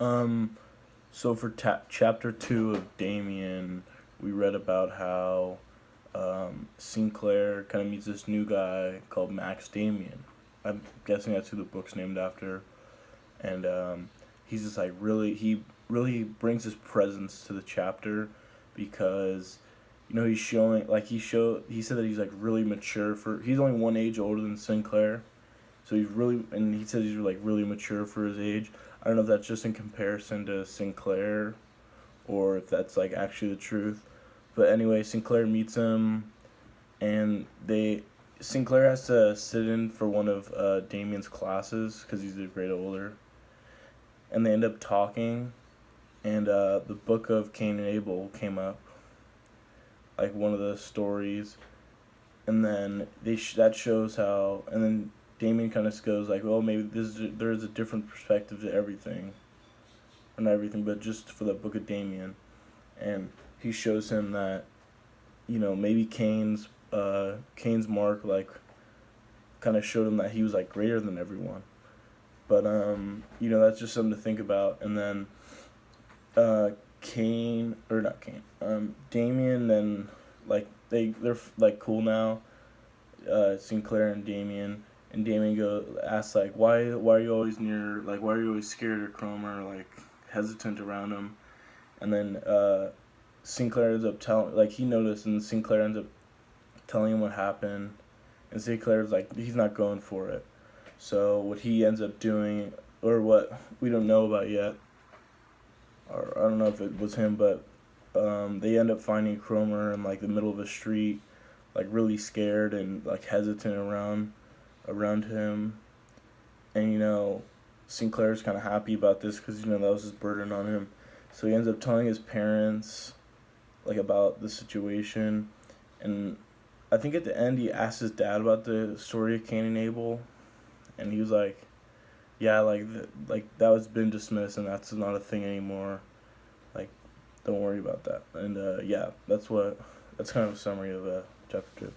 Um, so for chapter 2 of Damien, we read about how Sinclair kind of meets this new guy called Max Damien. I'm guessing that's who the book's named after. And he's just like he really brings his presence to the chapter because he's showing like he said that he's like really mature for he's only one age older than Sinclair, so he's really and he says he's like really mature for his age. I don't know if that's just in comparison to Sinclair or if that's like actually the truth, but anyway, Sinclair meets him and they Sinclair has to sit in for one of Damien's classes because he's a grade older, and they end up talking, and the book of Cain and Abel came up, like one of the stories, and then that shows how, and then Damien kind of goes like, well, maybe there is a different perspective to everything, or not everything, but just for the book of Damien, and he shows him that, maybe Cain's mark like kind of showed him that he was like greater than everyone. But that's just something to think about. And then uh, Kane or not Kane, Damien and like they're like cool now. Sinclair and Damien. And Damien asks like why are you always near like why are you always scared of Cromer, like hesitant around him. And then Sinclair ends up telling like he noticed, and Sinclair ends up telling him what happened, and Sinclair's like he's not going for it. So what he ends up doing, or what we don't know about yet, or I don't know if it was him, but they end up finding Cromer in like the middle of a street, like really scared and like hesitant around him, and Sinclair's kind of happy about this because that was his burden on him, so he ends up telling his parents like about the situation, and I think at the end he asked his dad about the story of Cain and Abel, and he was like, "Yeah, like that was been dismissed, and that's not a thing anymore. Like, don't worry about that." And yeah, that's kind of a summary of chapter 2.